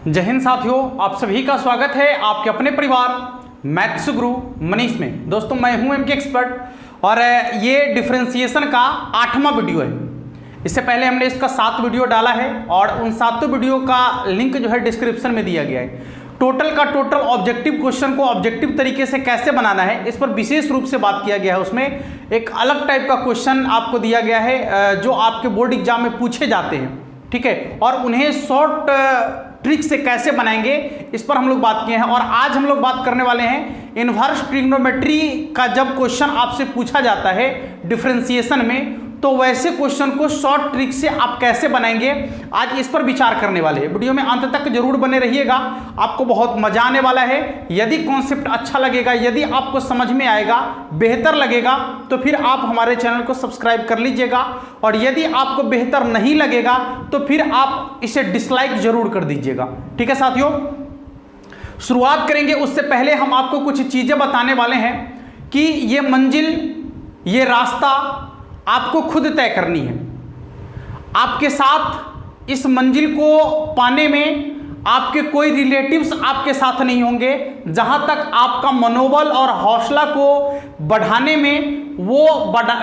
जय हिंद साथियों, आप सभी का स्वागत है आपके अपने परिवार मैथ्स गुरु मनीष में। दोस्तों मैं हूं एमके एक्सपर्ट और ये डिफरेंशिएशन का 8वां वीडियो है। इससे पहले हमने इसका 7 वीडियो डाला है और उन 7 वीडियो का लिंक जो है डिस्क्रिप्शन में दिया गया है। टोटल का टोटल ऑब्जेक्टिव क्वेश्चन को ऑब्जेक्टिव तरीके से कैसे बनाना है इस पर विशेष रूप से बात किया गया है। उसमें एक अलग टाइप का क्वेश्चन आपको दिया गया है जो आपके बोर्ड एग्जाम में पूछे जाते हैं, ठीक है, और उन्हें शॉर्ट ट्रिक से कैसे बनाएंगे इस पर हम लोग बात किए हैं। और आज हम लोग बात करने वाले हैं इनवर्स ट्रिग्नोमेट्री का। जब क्वेश्चन आपसे पूछा जाता है डिफरेंशिएशन में तो वैसे क्वेश्चन को शॉर्ट ट्रिक से आप कैसे बनाएंगे, आज इस पर विचार करने वाले हैं। वीडियो में अंत तक जरूर बने रहिएगा, आपको बहुत मजा आने वाला है। यदि कॉन्सेप्ट अच्छा लगेगा, यदि आपको समझ में आएगा, बेहतर लगेगा तो फिर आप हमारे चैनल को सब्सक्राइब कर लीजिएगा, और यदि आपको बेहतर नहीं लगेगा तो फिर आप इसे डिसलाइक जरूर कर दीजिएगा। ठीक है साथियों, शुरुआत करेंगे। उससे पहले हम आपको कुछ चीजें बताने वाले हैं कि ये मंजिल, ये रास्ता आपको खुद तय करनी है। आपके साथ इस मंजिल को पाने में आपके कोई रिलेटिव्स आपके साथ नहीं होंगे। जहां तक आपका मनोबल और हौसला को बढ़ाने में वो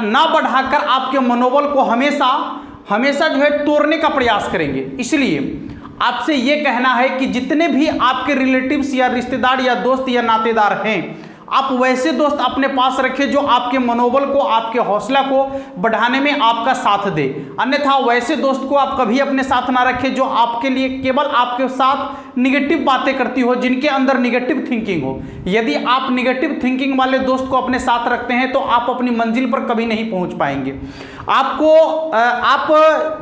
ना बढ़ाकर आपके मनोबल को हमेशा जो है तोड़ने का प्रयास करेंगे। इसलिए आपसे ये कहना है कि जितने भी आपके रिलेटिव्स या रिश्तेदार या दोस्त या नातेदार हैं, आप वैसे दोस्त अपने पास रखें जो आपके मनोबल को, आपके हौसला को बढ़ाने में आपका साथ दे। अन्यथा वैसे दोस्त को आप कभी अपने साथ ना रखें जो आपके लिए केवल आपके साथ निगेटिव बातें करती हो, जिनके अंदर निगेटिव थिंकिंग हो। यदि आप निगेटिव थिंकिंग वाले दोस्त को अपने साथ रखते हैं तो आप अपनी मंजिल पर कभी नहीं पहुंच पाएंगे। आप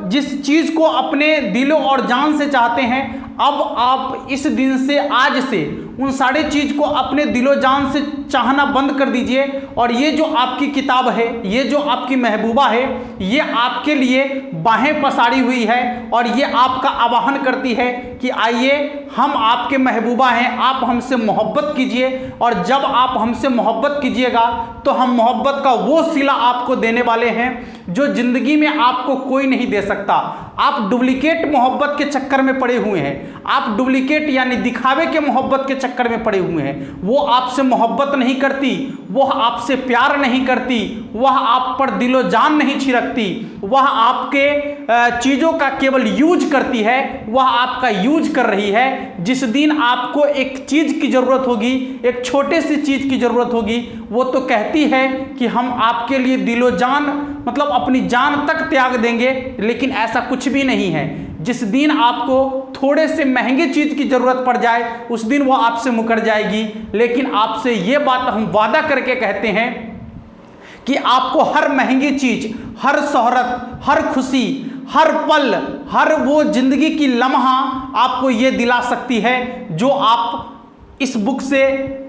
जिस चीज को अपने दिलो और जान से चाहते हैं, अब आप इस दिन से, आज से उन सारे चीज को अपने दिलो जान से चाहना बंद कर दीजिए। और ये जो आपकी किताब है, ये जो आपकी महबूबा है, ये आपके लिए बाहें पसारी हुई है और ये आपका आवाहन करती है कि आइए हम आपके महबूबा हैं, आप हमसे मोहब्बत कीजिए। और जब आप हमसे मोहब्बत कीजिएगा तो हम मोहब्बत का वो सिला आपको देने वाले हैं जो जिंदगी में आपको कोई नहीं दे सकता। आप डुप्लीकेट मोहब्बत के चक्कर में पड़े हुए हैं, आप डुप्लीकेट यानी दिखावे के मोहब्बत के चक्कर में पड़े हुए हैं। वो आपसे मोहब्बत नहीं करती, वह आपसे प्यार नहीं करती, वह आप पर दिलो जान नहीं छिड़कती, वह आपके चीज़ों का केवल यूज करती है, वह आपका यूज कर रही है। जिस दिन आपको एक चीज़ की ज़रूरत होगी, एक छोटे सी चीज़ की ज़रूरत होगी, वो तो कहती है कि हम आपके लिए दिलो जान, मतलब अपनी जान तक त्याग देंगे। लेकिन ऐसा कुछ भी नहीं है। जिस दिन आपको थोड़े से महंगे चीज की जरूरत पड़ जाए, उस दिन वो आपसे मुकर जाएगी। लेकिन आपसे ये बात हम वादा करके कहते हैं कि आपको हर महंगी चीज, हर शोहरत, हर खुशी, हर पल, हर वो जिंदगी की लम्हा आपको ये दिला सकती है जो आप इस बुक से,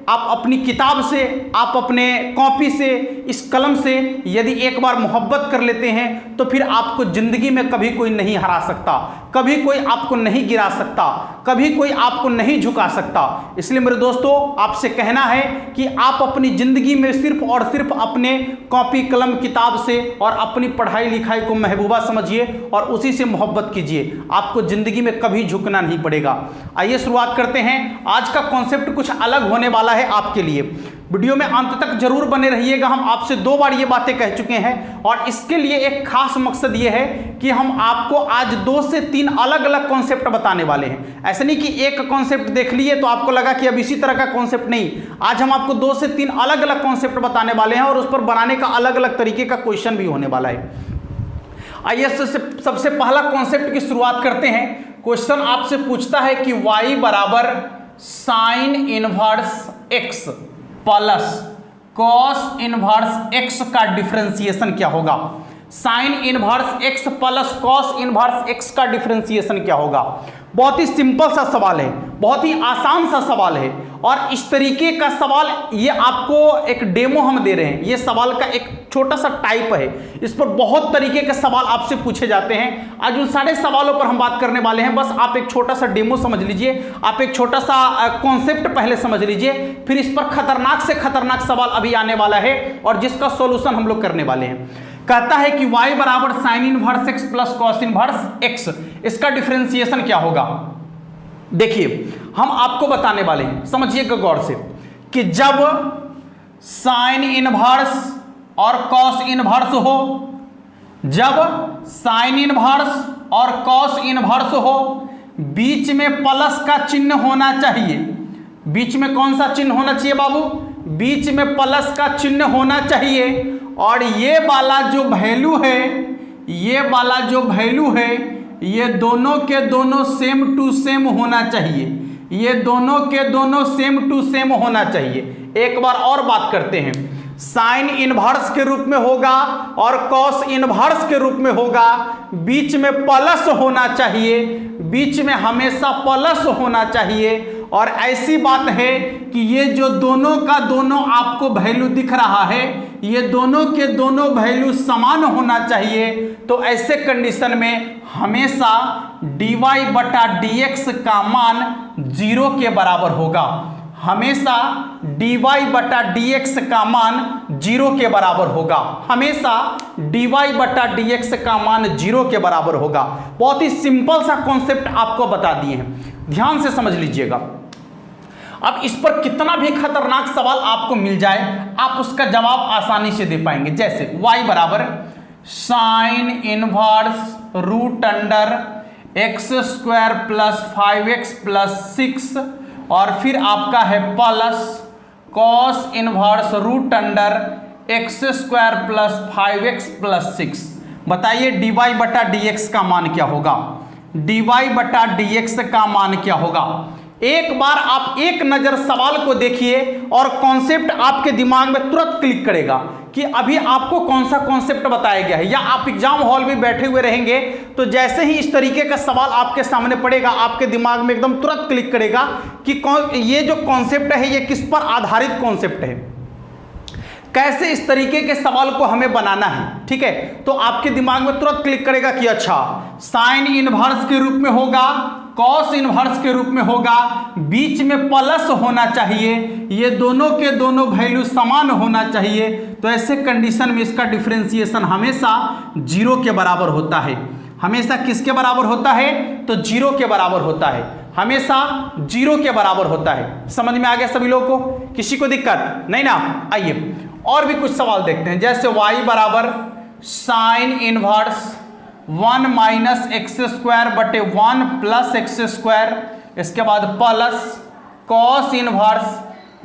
आप अपनी किताब से, आप अपने कॉपी से, इस कलम से यदि एक बार मोहब्बत कर लेते हैं तो फिर आपको जिंदगी में कभी कोई नहीं हरा सकता, कभी कोई आपको नहीं गिरा सकता, कभी कोई आपको नहीं झुका सकता। इसलिए मेरे दोस्तों, आपसे कहना है कि आप अपनी जिंदगी में सिर्फ और सिर्फ अपने कॉपी कलम किताब से और अपनी पढ़ाई लिखाई को महबूबा समझिए और उसी से मोहब्बत कीजिए। आपको जिंदगी में कभी झुकना नहीं पड़ेगा। आइए शुरुआत करते हैं। आज का कॉन्सेप्ट कुछ अलग होने वाला है आपके लिए। वीडियो में अंत तक जरूर बने रहिएगा। हम आपसे 2 बार ये बातें कह चुके हैं और इसके लिए एक खास मकसद ये है कि हम आपको आज 2 से 3 अलग अलग कॉन्सेप्ट बताने वाले हैं। ऐसा नहीं कि एक कॉन्सेप्ट देख लिए तो आपको लगा कि अब इसी तरह का कॉन्सेप्ट नहीं। आज हम आपको 2 से 3 अलग अलग कॉन्सेप्ट बताने वाले हैं और उस पर बनाने का अलग अलग तरीके का क्वेश्चन भी होने वाला है। आइए सबसे पहला कॉन्सेप्ट की शुरुआत करते हैं। क्वेश्चन आपसे पूछता है कि y बराबर sine inverse x plus cos inverse x का डिफरेंशिएशन क्या होगा। Sine inverse x plus cos inverse x का डिफरेंशिएशन क्या होगा। बहुत ही सिंपल सा सवाल है, बहुत ही आसान सा सवाल है। और इस तरीके का सवाल, ये आपको एक डेमो हम दे रहे हैं। ये सवाल का एक छोटा सा टाइप है, इस पर बहुत तरीके के सवाल आपसे पूछे जाते हैं। आज उन सारे सवालों पर हम बात करने वाले हैं। बस आप एक छोटा सा डेमो समझ लीजिए, आप एक छोटा सा कॉन्सेप्ट पहले समझ लीजिए, फिर इस पर खतरनाक से खतरनाक सवाल अभी आने वाला है और जिसका सॉल्यूशन हम लोग करने वाले हैं। कहता है कि y बराबर sine inverse x plus cos inverse x, इसका डिफरेंशिएशन क्या होगा। देखिए हम आपको बताने वाले हैं, समझिएगा गौर से, कि जब साइन इनवर्स और कॉस इनवर्स हो, जब साइन इनवर्स और कॉस इनवर्स हो, बीच में प्लस का चिन्ह होना चाहिए। बीच में कौन सा चिन्ह होना चाहिए बाबू? बीच में प्लस का चिन्ह होना चाहिए। और ये वाला जो वैल्यू है, ये वाला जो वैल्यू है, ये दोनों के दोनों सेम टू सेम होना चाहिए। ये दोनों के दोनों सेम टू सेम होना चाहिए। एक बार और बात करते हैं, साइन इनवर्स के रूप में होगा और कॉस इनवर्स के रूप में होगा, बीच में प्लस होना चाहिए, बीच में हमेशा प्लस होना चाहिए। और ऐसी बात है कि ये जो दोनों का दोनों आपको वैल्यू दिख रहा है, ये दोनों के दोनों वैल्यू समान होना चाहिए। तो ऐसे कंडीशन में हमेशा dy बटा dx का मान 0 के बराबर होगा। हमेशा dy बटा dx का मान 0 के बराबर होगा। हमेशा dy बटा dx का मान 0 के बराबर होगा। बहुत ही सिंपल सा कॉन्सेप्ट आपको बता दिए हैं, ध्यान से समझ लीजिएगा। अब इस पर कितना भी खतरनाक सवाल आपको मिल जाए, आप उसका जवाब आसानी से दे पाएंगे। जैसे y बराबर sine inverse root under x square plus 5x plus 6 और फिर आपका है plus cos inverse root under x square plus 5x plus 6। बताइए dy बटा dx का मान क्या होगा? dy बटा dx का मान क्या होगा? एक बार आप एक नजर सवाल को देखिए और कॉन्सेप्ट आपके दिमाग में तुरंत क्लिक करेगा कि अभी आपको कौन सा कॉन्सेप्ट बताया गया है। या आप एग्जाम हॉल में बैठे हुए रहेंगे तो जैसे ही इस तरीके का सवाल आपके सामने पड़ेगा, आपके दिमाग में एकदम तुरंत क्लिक करेगा कि ये जो कॉन्सेप्ट है ये किस पर आधारित कॉन्सेप्ट है, कैसे इस तरीके के सवाल को हमें बनाना है। ठीक है, तो आपके दिमाग में तुरंत क्लिक करेगा कि अच्छा साइन इनवर्स के रूप में होगा, कॉस इनवर्स के रूप में होगा, बीच में प्लस होना चाहिए, ये दोनों के दोनों वैल्यू समान होना चाहिए। तो ऐसे कंडीशन में इसका डिफरेंशिएशन हमेशा 0 के बराबर होता है। हमेशा किसके बराबर होता है? तो 0 के बराबर होता है, हमेशा 0 के बराबर होता है। समझ में आ गया सभी लोगों को? किसी को दिक्कत नहीं ना? आइए और भी कुछ सवाल देखते हैं। जैसे y बराबर sine inverse 1 minus x square बटे 1 प्लस एक्स स्क्वायर, इसके बाद plus cos inverse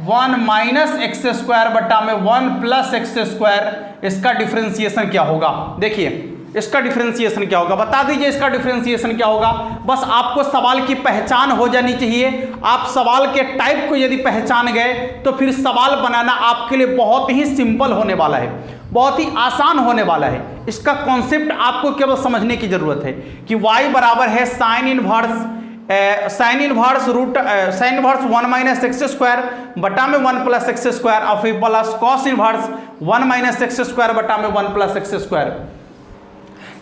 1 minus x square बटा में 1 प्लस एक्स स्क्वायर। इसका डिफरेंशिएशन क्या होगा? देखिए इसका डिफरेंशिएशन क्या होगा, बता दीजिए इसका डिफरेंशिएशन क्या होगा। बस आपको सवाल की पहचान हो जानी चाहिए। आप सवाल के टाइप को यदि पहचान गए तो फिर सवाल बनाना आपके लिए बहुत ही सिंपल होने वाला है, बहुत ही आसान होने वाला है। इसका कॉन्सेप्ट आपको केवल समझने की जरूरत है कि y बराबर है sine inverse root sine inverse 1 minus x square बटा में 1 प्लस एक्स स्क्वायर और फिर plus cos inverse 1 minus x square बटा में 1 प्लस एक्स स्क्वायर।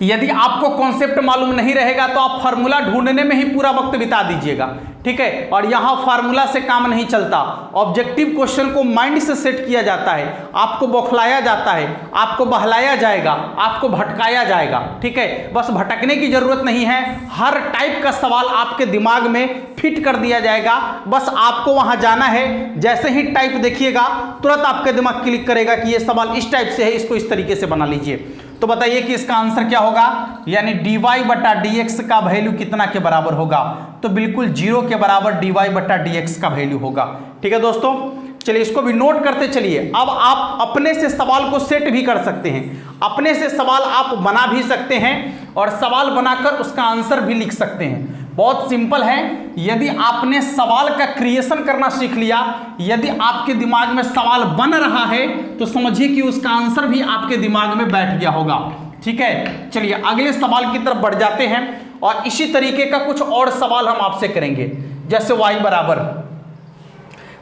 यदि आपको कॉन्सेप्ट मालूम नहीं रहेगा तो आप फार्मूला ढूंढने में ही पूरा वक्त बिता दीजिएगा। ठीक है, और यहां फार्मूला से काम नहीं चलता। ऑब्जेक्टिव क्वेश्चन को माइंड से सेट किया जाता है, आपको बौखलाया जाता है, आपको बहलाया जाएगा, आपको भटकाया जाएगा। ठीक है, बस भटकने की जरूरत नहीं है, हर टाइप का सवाल आपके दिमाग में फिट कर दिया जाएगा। बस आपको वहां जाना है, जैसे ही टाइप देखिएगा तुरंत आपके दिमाग क्लिक करेगा कि ये सवाल इस टाइप से है, इसको इस तरीके से बना लीजिए। तो बताइए कि इसका आंसर क्या होगा, यानी dy बटा dx का वैल्यू कितना के बराबर होगा? तो बिल्कुल 0 के बराबर dy बटा dx का वैल्यू होगा। ठीक है दोस्तों, चलिए इसको भी नोट करते चलिए। अब आप अपने से सवाल को सेट भी कर सकते हैं, अपने से सवाल आप बना भी सकते हैं और सवाल बनाकर उसका आंसर भी लिख सकते हैं। बहुत सिंपल है। यदि आपने सवाल का क्रिएशन करना सीख लिया, यदि आपके दिमाग में सवाल बन रहा है तो समझिए कि उसका आंसर भी आपके दिमाग में बैठ गया होगा। ठीक है, चलिए अगले सवाल की तरफ बढ़ जाते हैं और इसी तरीके का कुछ और सवाल हम आपसे करेंगे। जैसे y बराबर,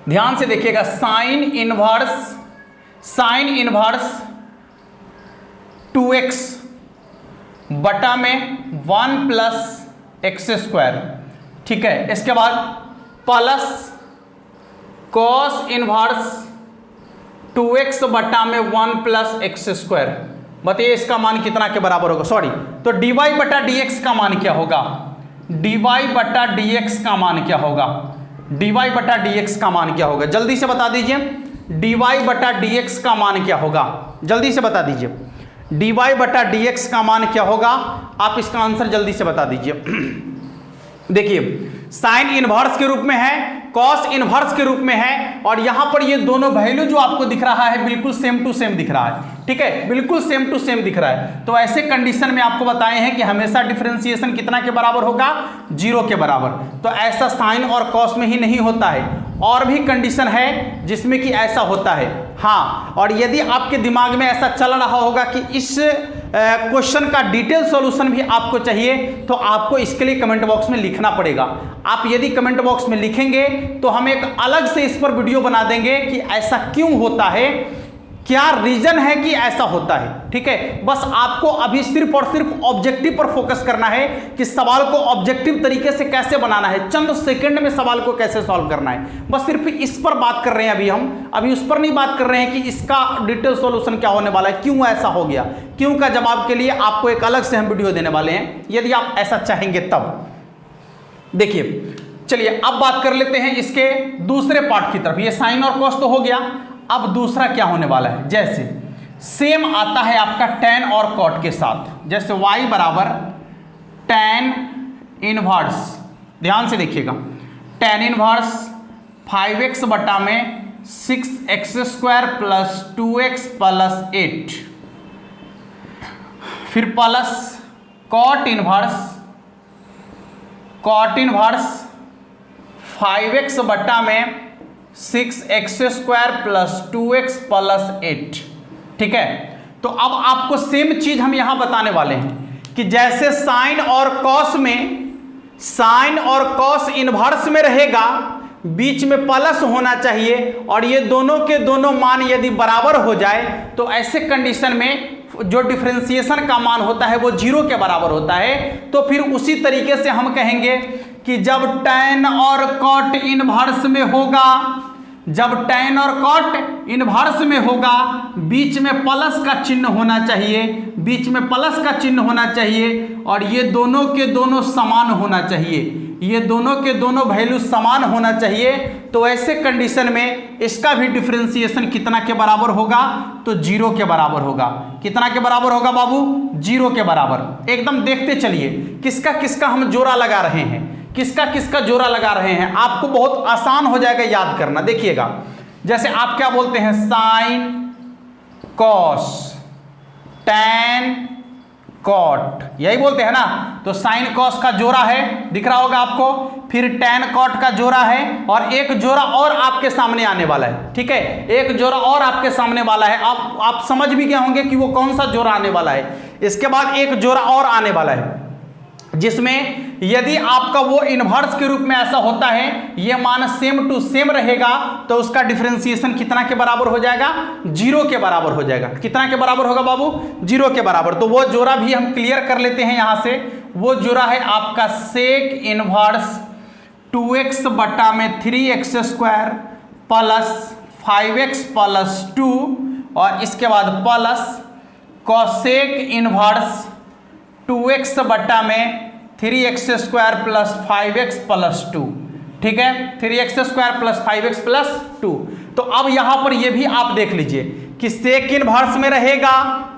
ध्यान से देखिएगा, साइन इनवर्स 2x बटा में 1 प्लस एक्स स्क्वायर। ठीक है, इसके बाद प्लस कॉस इनवर्स 2x बटा में 1 प्लस एक्स स्क्वायर। बताइए इसका मान कितना के बराबर होगा? सॉरी, तो dy बटा dx का मान क्या होगा? dy बटा dx का मान क्या होगा, dy बटा dx का मान क्या होगा, जल्दी से बता दीजिए। dy बटा dx का मान क्या होगा, जल्दी से बता दीजिए। dy बटा dx का मान क्या होगा, आप इसका आंसर जल्दी से बता दीजिए। देखिए साइन इनवर्स के रूप में है, कॉस इनवर्स के रूप में है, और यहां पर ये दोनों वैल्यू जो आपको दिख रहा है बिल्कुल सेम टू सेम दिख रहा है, ठीक है, बिल्कुल सेम टू सेम दिख रहा है। तो ऐसे कंडीशन में आपको बताए हैं कि हमेशा डिफरेंशिएशन कितना के बराबर होगा, 0 के बराबर। तो ऐसा साइन और कॉस में ही नहीं होता है, और भी कंडीशन है जिसमें कि ऐसा होता है। हाँ, और यदि आपके दिमाग में ऐसा चल रहा होगा कि इस क्वेश्चन का डिटेल सॉल्यूशन भी आपको चाहिए, तो आपको इसके लिए कमेंट बॉक्स में लिखना पड़ेगा। आप यदि कमेंट बॉक्स में लिखेंगे तो हम एक अलग से इस पर वीडियो बना देंगे कि ऐसा क्यों होता है, क्या रीजन है कि ऐसा होता है, ठीक है। बस आपको अभी सिर्फ और सिर्फ ऑब्जेक्टिव पर फोकस करना है कि सवाल को ऑब्जेक्टिव तरीके से कैसे बनाना है, चंद सेकंड में सवाल को कैसे सॉल्व करना है, बस सिर्फ इस पर बात कर रहे हैं अभी हम। अभी उस पर नहीं बात कर रहे हैं कि इसका डिटेल सॉल्यूशन क्या होने वाला है, क्यों ऐसा हो गया। क्यों का जवाब के लिए आपको एक अलग से हम वीडियो देने वाले हैं, यदि आप ऐसा चाहेंगे तब। देखिए चलिए अब बात कर लेते हैं इसके दूसरे पार्ट की तरफ। ये साइन और कॉस तो हो गया, अब दूसरा क्या होने वाला है। जैसे सेम आता है आपका tan और cot के साथ, जैसे y बराबर tan इनवर्स, ध्यान से देखिएगा, tan इनवर्स 5x बटा में 6x² प्लस 2x प्लस 8, फिर प्लस cot इनवर्स 5x बटा में 6x² प्लस 2x प्लस 8, ठीक है। तो अब आपको सेम चीज हम यहां बताने वाले हैं कि जैसे साइन और कॉस इनवर्स में रहेगा, बीच में प्लस होना चाहिए, और ये दोनों के दोनों मान यदि बराबर हो जाए तो ऐसे कंडीशन में जो डिफरेंशिएशन का मान होता है वो 0 के बराबर होता है। तो फिर उसी तरीके से हम कहेंगे कि जब tan और cot इनवर्स में होगा, जब tan और cot इनवर्स में होगा, बीच में प्लस का चिन्ह होना चाहिए, बीच में प्लस का चिन्ह होना चाहिए, और ये दोनों के दोनों समान होना चाहिए, ये दोनों के दोनों वैल्यू समान होना चाहिए। तो ऐसे कंडीशन में इसका भी डिफरेंशिएशन कितना के बराबर होगा, तो 0 के बराबर होगा। कितना के बराबर होगा बाबू, 0 के बराबर। एकदम देखते चलिए किसका किसका हम जोड़ा लगा रहे हैं, किसका किसका जोड़ा लगा रहे हैं, आपको बहुत आसान हो जाएगा याद करना। देखिएगा जैसे आप क्या बोलते हैं, साइन कॉस tan cot, यही बोलते हैं ना। तो साइन कॉस का जोड़ा है, दिख रहा होगा आपको, फिर tan cot का जोड़ा है, और एक जोड़ा और आपके सामने आने वाला है, ठीक है, एक जोड़ा और आपके सामने वाला है। आप समझ भी गए होंगे कि वो कौन सा जोड़ा आने वाला है। इसके बाद एक जोड़ा और आने वाला है, जिसमें यदि आपका वो इनवर्स के रूप में ऐसा होता है, ये मान सेम टू सेम रहेगा, तो उसका डिफरेंशिएशन कितना के बराबर हो जाएगा, 0 के बराबर हो जाएगा। कितना के बराबर होगा बाबू, 0 के बराबर। तो वो जोड़ा भी हम क्लियर कर लेते हैं यहां से। वो जोड़ा है आपका सेक इनवर्स 2x बटा में 3x² प्लस 5x प्लस 2, और इसके बाद प्लस कॉसेक इनवर्स 2x बटा में 3x² प्लस 5x प्लस 2, ठीक है, 3x² प्लस 5x प्लस 2। तो अब यहां पर ये भी आप देख लीजिए कि सेक इनवर्स में रहेगा,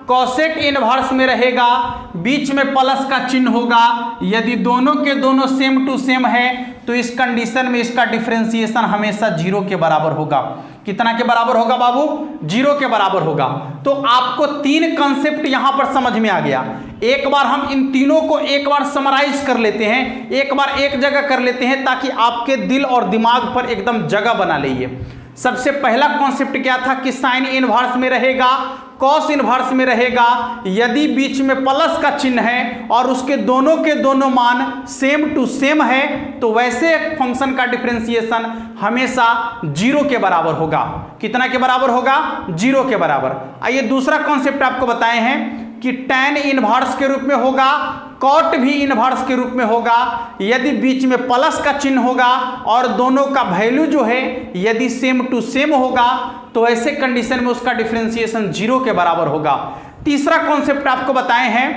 कॉसेक इनवर्स में रहेगा, बीच में प्लस का चिन्ह होगा। यदि दोनों के दोनों सेम टू सेम है तो इस कंडीशन में इसका डिफरेंशिएशन हमेशा 0 के बराबर होगा। कितना के बराबर होगा बाबू, 0 के बराबर होगा। तो आपको 3 कंसेप्ट यहां पर समझ में आ गया। एक बार हम इन तीनों को एक बार समराइज कर लेते हैं, एक बार एक जगह कर लेते हैं, ताकि आपके दिल और दिमाग पर एकदम जगह बना लीजिए। सबसे पहला कॉन्सेप्ट क्या था कि साइन इनवर्स में रहेगा, कॉस इनवर्स में रहेगा, यदि बीच में प्लस का चिन्ह है और उसके दोनों के दोनों मान सेम टू सेम है, तो वैसे फंक्शन का डिफरेंशिएशन हमेशा 0 के बराबर होगा। कितना के बराबर होगा, 0 के बराबर। आइए दूसरा कॉन्सेप्ट आपको बताए हैं कि tan इनवर्स के रूप में होगा, cot भी इनवर्स के रूप में होगा, यदि बीच में प्लस का चिन्ह होगा और दोनों का वैल्यू जो है यदि सेम टू सेम होगा, तो ऐसे कंडीशन में उसका डिफरेंशिएशन 0 के बराबर होगा। तीसरा कॉन्सेप्ट आपको बताए हैं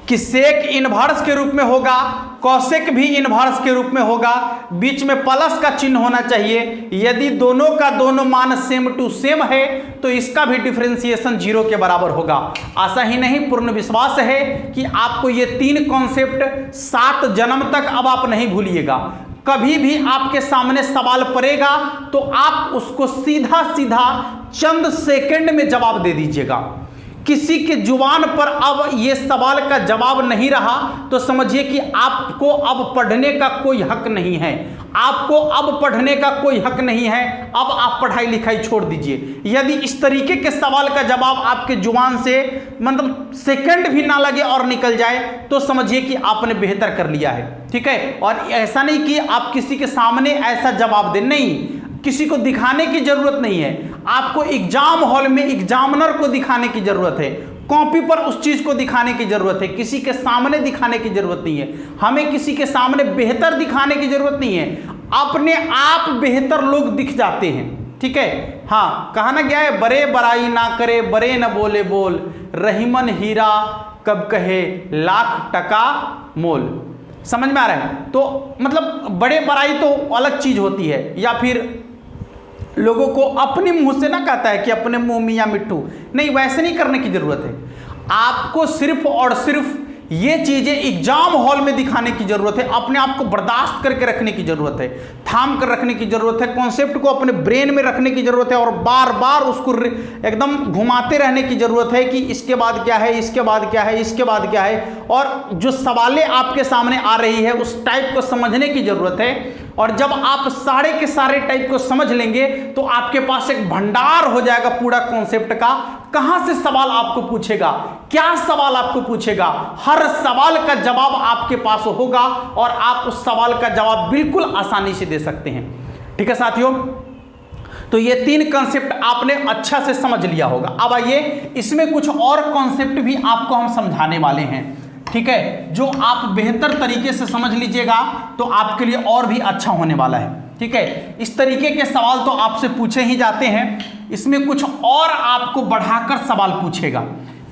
कि सेक इनवर्स के रूप में होगा, कॉसेक भी इनवर्स के रूप में होगा, बीच में प्लस का चिन्ह होना चाहिए। यदि दोनों का दोनों मान सेम टू सेम है तो इसका भी डिफरेंशिएशन 0 के बराबर होगा। ऐसा ही नहीं, पूर्ण विश्वास है कि आपको ये 3 कॉन्सेप्ट 7 जन्म तक अब आप नहीं भूलिएगा। कभी भी आपके सामने सवाल पड़ेगा तो आप उसको सीधा सीधा चंद सेकंड में जवाब दे दीजिएगा। किसी के जुबान पर अब ये सवाल का जवाब नहीं रहा तो समझिए कि आपको अब पढ़ने का कोई हक नहीं है, आपको अब पढ़ने का कोई हक नहीं है। अब आप पढ़ाई लिखाई छोड़ दीजिए। यदि इस तरीके के सवाल का जवाब आपके जुबान से मतलब सेकंड भी ना लगे और निकल जाए तो समझिए कि आपने बेहतर कर लिया है, ठीक है। और ऐसा नहीं कि आप किसी के सामने ऐसा जवाब दें, नहीं, किसी को दिखाने की जरूरत नहीं है। आपको एग्जाम हॉल में एग्जामिनर को दिखाने की जरूरत है, कॉपी पर उस चीज को दिखाने की जरूरत है, किसी के सामने दिखाने की जरूरत नहीं है। हमें किसी के सामने बेहतर दिखाने की जरूरत नहीं है, अपने आप बेहतर लोग दिख जाते हैं, ठीक है। हाँ, कहा ना गया है, बड़े बड़ाई ना करे बड़े न बोले बोल, रहीमन हीरा कब कहे लाख टका मोल। समझ में आ रहा है? तो मतलब बड़े बड़ाई तो अलग चीज होती है, या फिर लोगों को अपने मुंह से ना कहता है कि अपने मुंह मियां मिट्टू, नहीं, वैसे नहीं करने की जरूरत है। आपको सिर्फ और सिर्फ ये चीजें एग्जाम हॉल में दिखाने की जरूरत है, अपने आप को बर्दाश्त करके रखने की जरूरत है, थाम कर रखने की जरूरत है, कॉन्सेप्ट को अपने ब्रेन में रखने की जरूरत है और बार बार उसको एकदम घुमाते रहने की जरूरत है कि इसके बाद क्या है, इसके बाद क्या है, इसके बाद क्या है। और जो सवालें आपके सामने आ रही है उस टाइप को समझने की जरूरत है। और जब आप सारे के सारे टाइप को समझ लेंगे तो आपके पास एक भंडार हो जाएगा पूरा कॉन्सेप्ट का। कहां से सवाल आपको पूछेगा, क्या सवाल आपको पूछेगा, हर सवाल का जवाब आपके पास होगा और आप उस सवाल का जवाब बिल्कुल आसानी से दे सकते हैं, ठीक है साथियों। तो ये 3 कॉन्सेप्ट आपने अच्छा से समझ लिया होगा। अब आइए इसमें कुछ और कॉन्सेप्ट भी आपको हम समझाने वाले हैं, ठीक है, जो आप बेहतर तरीके से समझ लीजिएगा तो आपके लिए और भी अच्छा होने वाला है, ठीक है। इस तरीके के सवाल तो आपसे पूछे ही जाते हैं, इसमें कुछ और आपको बढ़ाकर सवाल पूछेगा।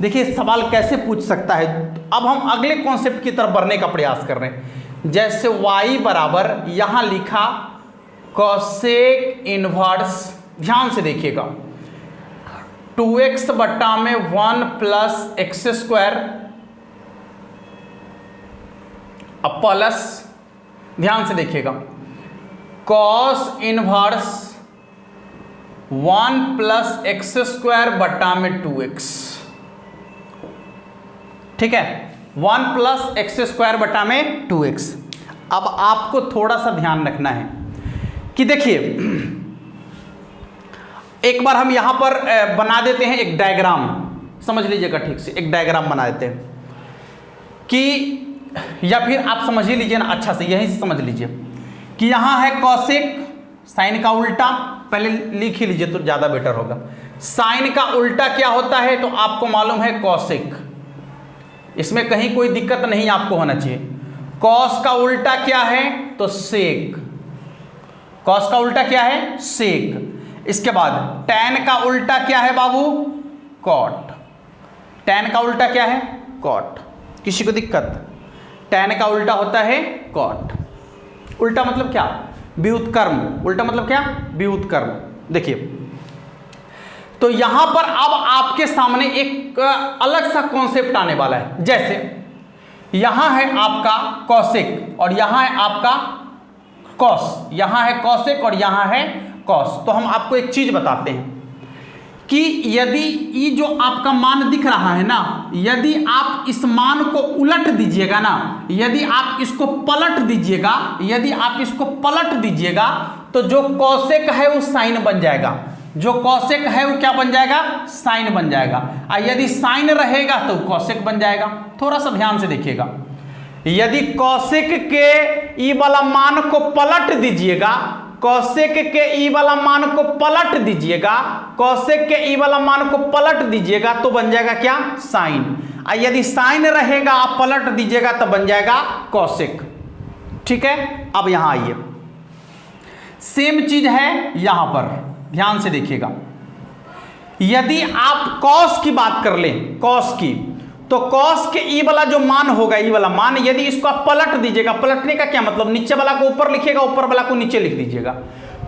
देखिए सवाल कैसे पूछ सकता है। अब हम अगले कॉन्सेप्ट की तरफ बढ़ने का प्रयास कर रहे हैं। जैसे y बराबर यहां लिखा कॉसेक इनवर्स, ध्यान से देखिएगा, 2x बट्टा में 1 प्लस एक्स स्क्वायर प्लस, ध्यान से देखिएगा, cos inverse 1 plus x square बट्टा में 2x, ठीक है, 1 प्लस एक्स स्क्वायर बट्टा में 2x। अब आपको थोड़ा सा ध्यान रखना है कि देखिए एक बार हम यहां पर बना देते हैं एक डायग्राम, समझ लीजिएगा ठीक से, एक डायग्राम बना देते हैं कि, या फिर आप समझ ही लीजिए ना अच्छा से, यहीं से समझ लीजिए कि यहां है कॉसेक, साइन का उल्टा, पहले लिख ही लीजिए तो ज्यादा बेटर होगा। साइन का उल्टा क्या होता है तो आपको मालूम है कॉसेक, इसमें कहीं कोई दिक्कत नहीं आपको होना चाहिए। कॉस का उल्टा क्या है तो सेक, कॉस का उल्टा क्या है सेक। इसके बाद टैन का उल्टा क्या है बाबू, कॉट, टैन का उल्टा क्या है कॉट। किसी को दिक्कत, टैन का उल्टा होता है कॉट। उल्टा मतलब क्या, व्युत्क्रम, उल्टा मतलब क्या व्युत्क्रम। देखिए तो यहां पर अब आपके सामने एक अलग सा कॉन्सेप्ट आने वाला है। जैसे यहां है आपका कॉसेक और यहां है आपका कॉस, यहां है कॉसेक और यहां है कॉस। तो हम आपको एक चीज बताते हैं कि यदि ये जो आपका मान दिख रहा है ना, यदि आप इस मान को उलट दीजिएगा ना, यदि आप इसको पलट दीजिएगा, यदि आप इसको पलट दीजिएगा तो जो कॉसेक है वो साइन बन जाएगा, जो कॉसेक है वो क्या बन जाएगा साइन बन जाएगा। और यदि साइन रहेगा तो कॉसेक बन जाएगा। थोड़ा सा ध्यान से देखिएगा, यदि कॉसेक के ई वाला मान को पलट दीजिएगा, कॉसेक के ई वाला मान को पलट दीजिएगा, कॉसेक के ई वाला मान को पलट दीजिएगा तो बन जाएगा क्या साइन। और यदि साइन रहेगा आप पलट दीजिएगा तो बन जाएगा कॉसेक, ठीक है। अब यहां आइए, सेम चीज है यहां पर, ध्यान से देखिएगा। यदि आप कॉस की बात कर लें, कॉस की, तो कॉस के ई वाला जो मान होगा, ई वाला मान, यदि इसको आप पलट दीजिएगा, पलटने का क्या मतलब, नीचे वाला को ऊपर लिखिएगा, ऊपर वाला को नीचे लिख दीजिएगा,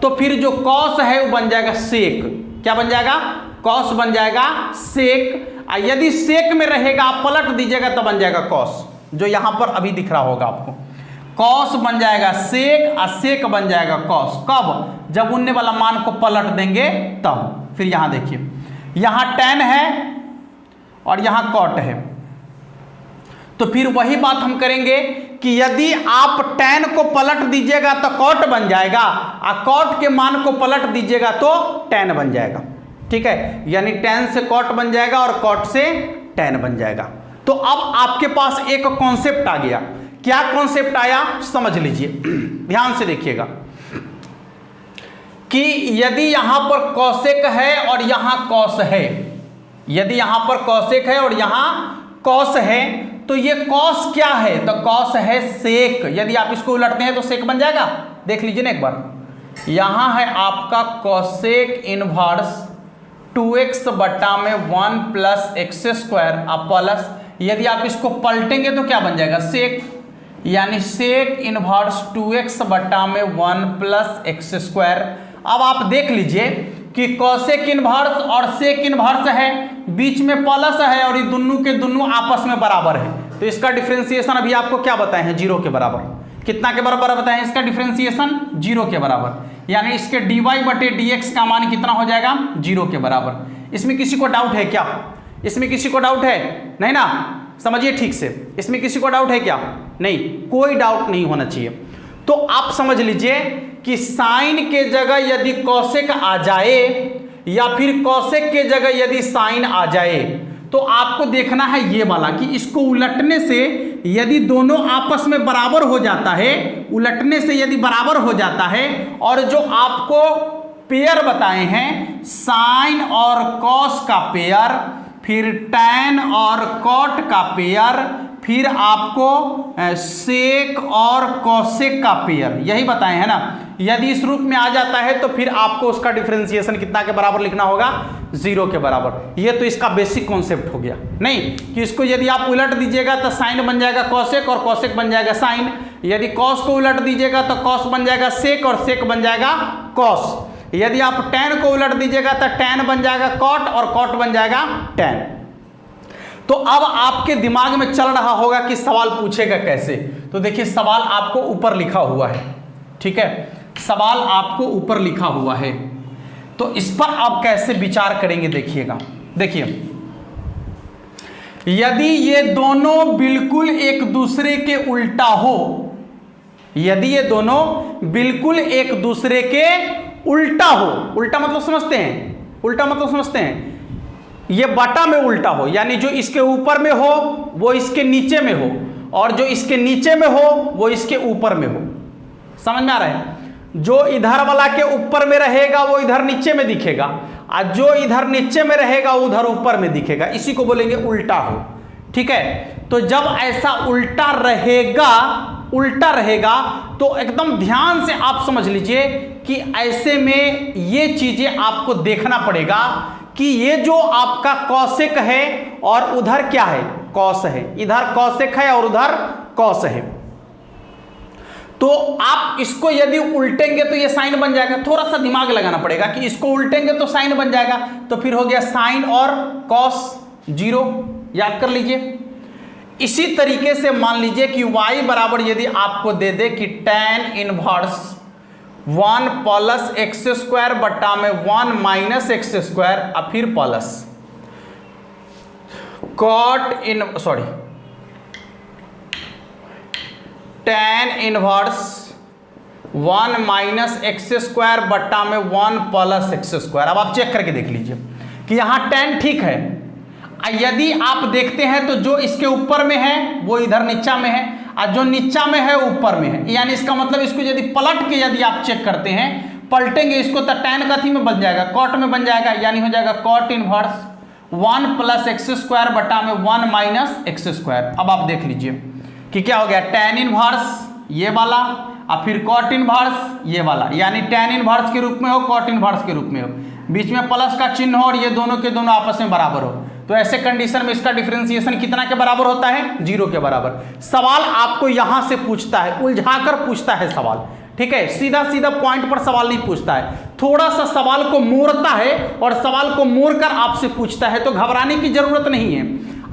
तो फिर जो कॉस है वो बन जाएगा सेक। क्या बन जाएगा, कॉस बन जाएगा सेक। यदि सेक में रहेगा आप पलट दीजिएगा तो बन जाएगा कॉस, जो यहां पर अभी दिख रहा होगा आपको। कॉस बन जाएगा सेक और सेक बन जाएगा कॉस। कब, जब उनने वाला मान को पलट देंगे तब। फिर यहां देखिए, यहां tan है और यहां cot है, तो फिर वही बात हम करेंगे कि यदि आप tan को पलट दीजिएगा तो cot बन जाएगा और cot के मान को पलट दीजिएगा तो tan बन जाएगा। ठीक है, यानी tan से cot बन जाएगा और cot से tan बन जाएगा। तो अब आपके पास एक कॉन्सेप्ट आ गया। क्या कॉन्सेप्ट आया समझ लीजिए, ध्यान से देखिएगा कि यदि यहां पर कॉसेक है और यहां कॉस है, यदि यहां पर कॉसेक है और यहां कॉस है, तो ये कॉस क्या है, तो कॉस है सेक। यदि आप इसको उलटते हैं तो सेक बन जाएगा। देख लीजिए ना एक बार, यहां है आपका कॉसेक इनवर्स 2x बटा में 1 प्लस एक्स स्क्वायर प्लस, यदि आप इसको पलटेंगे तो क्या बन जाएगा, सेक, यानी सेक इनवर्स 2x बटा में 1 प्लस एक्स स्क्वायर। अब आप देख लीजिए कि कॉसेक इनवर्स और सेक इनवर्स है, बीच में प्लस है और ये दोनों के दोनों आपस में बराबर है, तो इसका डिफरेंशिएशन अभी आपको क्या बताए हैं, 0 के बराबर। कितना के बराबर बताए हैं इसका डिफरेंशिएशन, 0 के बराबर, यानी इसके dy बटे dx का मान कितना हो जाएगा, 0 के बराबर। इसमें किसी को डाउट है क्या, इसमें किसी को डाउट है, नहीं ना, समझिए ठीक से, इसमें किसी को डाउट है क्या, नहीं, कोई डाउट नहीं होना चाहिए। तो आप समझ लीजिए कि साइन के जगह यदि कॉसेक आ जाए या फिर कॉसेक के जगह यदि साइन आ जाए, तो आपको देखना है ये वाला कि इसको उलटने से यदि दोनों आपस में बराबर हो जाता है, उलटने से यदि बराबर हो जाता है, और जो आपको पेयर बताए हैं साइन और कॉस का पेयर, फिर tan और cot का पेयर, फिर आपको सेक और कॉसेक का पेयर, यही बताए हैं ना। यदि इस रूप में आ जाता है तो फिर आपको उसका डिफरेंशिएशन कितना के बराबर लिखना होगा, 0 के बराबर। ये तो इसका बेसिक कॉन्सेप्ट हो गया, नहीं कि इसको यदि आप उलट दीजिएगा तो साइन बन जाएगा कॉसेक और कॉसेक बन जाएगा साइन, यदि कॉस को उलट दीजिएगा तो कॉस बन जाएगा सेक और सेक बन जाएगा कॉस, यदि आप tan को उलट दीजिएगा तो tan बन जाएगा cot और cot बन जाएगा tan। तो अब आपके दिमाग में चल रहा होगा कि सवाल पूछेगा कैसे, तो देखिए सवाल आपको ऊपर लिखा हुआ है, ठीक है, सवाल आपको ऊपर लिखा हुआ है, तो इस पर आप कैसे विचार करेंगे देखिएगा। देखिए, यदि ये दोनों बिल्कुल एक दूसरे के उल्टा हो, यदि ये दोनों बिल्कुल एक दूसरे के उल्टा हो, उल्टा मतलब समझते हैं, उल्टा मतलब समझते हैं, ये बटा में उल्टा हो, यानी जो इसके ऊपर में हो वो इसके नीचे में हो, और जो इसके नीचे में हो वो इसके ऊपर में हो। समझ में आ रहा है, जो इधर वाला के ऊपर में रहेगा वो इधर नीचे में दिखेगा, और जो इधर नीचे में रहेगा वो उधर ऊपर में दिखेगा, इसी को बोलेंगे उल्टा हो। ठीक है, तो जब ऐसा उल्टा रहेगा, उल्टा रहेगा, तो एकदम ध्यान से आप समझ लीजिए कि ऐसे में ये चीजें आपको देखना पड़ेगा कि ये जो आपका कॉसेक है और उधर क्या है, कॉस है, इधर कॉसेक है और उधर कॉस है, तो आप इसको यदि उल्टेंगे तो ये साइन बन जाएगा। थोड़ा सा दिमाग लगाना पड़ेगा कि इसको उल्टेंगे तो साइन बन जाएगा, तो फिर हो गया साइन और कॉस 0, याद कर लीजिए। इसी तरीके से मान लीजिए कि y बराबर यदि आपको दे दे कि tan inverse 1 plus x square बटा में 1 माइनस एक्स स्क्वायर, और फिर plus tan inverse 1 minus x square बटा में 1 प्लस एक्स स्क्वायर। अब आप चेक करके देख लीजिए कि यहाँ tan ठीक है, यदि आप देखते हैं तो जो इसके ऊपर में है वो इधर नीचा में है, और जो नीचा में है ऊपर में है, यानी इसका मतलब इसको यदि पलट के यदि आप चेक करते हैं, पलटेंगे इसको तो tan कथी में बन जाएगा, cot में बन जाएगा, यानी हो जाएगा cot inverse 1 plus x square बटा में 1 माइनस एक्स स्क्वायर। अब आप देख लीजिए कि क्या हो गया, tan इनवर्स ये वाला और फिर cot इनवर्स ये वाला, यानी tan इनवर्स के रूप में हो, cot इनवर्स के रूप में हो, बीच में प्लस का चिन्ह हो और ये दोनों के दोनों आपस में बराबर हो, तो ऐसे कंडीशन में इसका डिफरेंशिएशन कितना के बराबर होता है? 0 के बराबर। सवाल आपको यहां से पूछता है, उलझाकर पूछता है सवाल, ठीक है, सीधा सीधा पॉइंट पर सवाल नहीं पूछता है, थोड़ा सा सवाल को मोड़ता है और सवाल को मोड़कर आपसे पूछता है। तो घबराने की जरूरत नहीं है,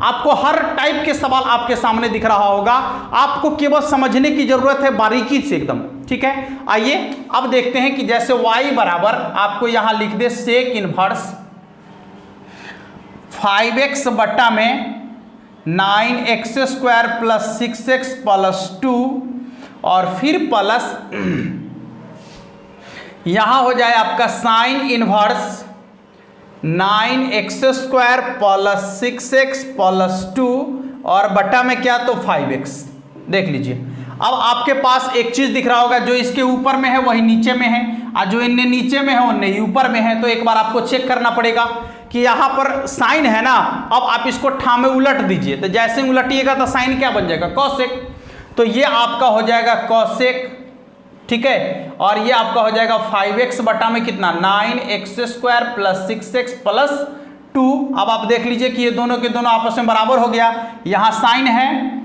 आपको हर टाइप के सवाल आपके सामने दिख रहा होगा, आपको केवल समझने की जरूरत है बारीकी से एकदम, ठीक है। आइए अब देखते हैं कि जैसे y बराबर आपको यहां लिख दे सेक इनवर्स 5x बट्टा में 9x² प्लस 6x प्लस 2 और फिर प्लस यहां हो जाए आपका sine inverse 9x² plus 6x plus 2 और बटा में क्या तो 5x। देख लीजिए, अब आपके पास एक चीज दिख रहा होगा, जो इसके ऊपर में है वही नीचे में है, और जो इनने नीचे में है उनने ऊपर में है। तो एक बार आपको चेक करना पड़ेगा कि यहाँ पर साइन है ना, अब आप इसको ठामे उलट दीजिए, तो जैसे उलटिएगा तो साइन क्या बन जाएगा? कॉसेक। तो ये आपका हो जाएगा कॉसेक, ठीक है, और ये आपका हो जाएगा 5x बटा में कितना 9x² प्लस 6x प्लस 2। अब आप देख लीजिए कि ये दोनों के दोनों आपस में बराबर हो गया, यहाँ साइन है,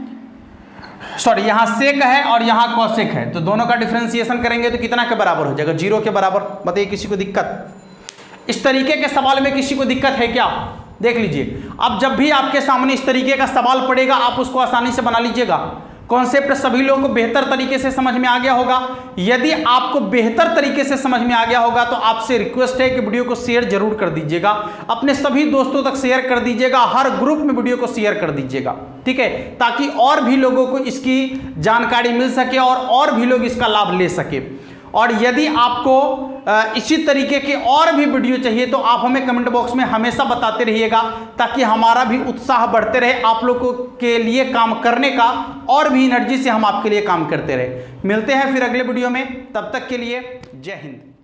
सॉरी यहाँ सेक है और यहाँ कॉसेक है, तो दोनों का डिफरेंशिएशन करेंगे तो कितना के बराबर हो जाएगा? 0 के बराबर। बताइए किसी को दिक्कत? इस तरीके के सवाल में किसी को दिक्कत है क्या? देख लीजिए, अब जब भी आपके सामने इस तरीके का सवाल पड़ेगा आप उसको आसानी से बना लीजिएगा। कॉन्सेप्ट सभी लोगों को बेहतर तरीके से समझ में आ गया होगा। यदि आपको बेहतर तरीके से समझ में आ गया होगा तो आपसे रिक्वेस्ट है कि वीडियो को शेयर जरूर कर दीजिएगा, अपने सभी दोस्तों तक शेयर कर दीजिएगा, हर ग्रुप में वीडियो को शेयर कर दीजिएगा, ठीक है, ताकि और भी लोगों को इसकी जानकारी मिल सके और भी लोग इसका लाभ ले सके। और यदि आपको इसी तरीके के और भी वीडियो चाहिए तो आप हमें कमेंट बॉक्स में हमेशा बताते रहिएगा, ताकि हमारा भी उत्साह बढ़ते रहे, आप लोगों के लिए काम करने का और भी एनर्जी से हम आपके लिए काम करते रहे। मिलते हैं फिर अगले वीडियो में, तब तक के लिए जय हिंद।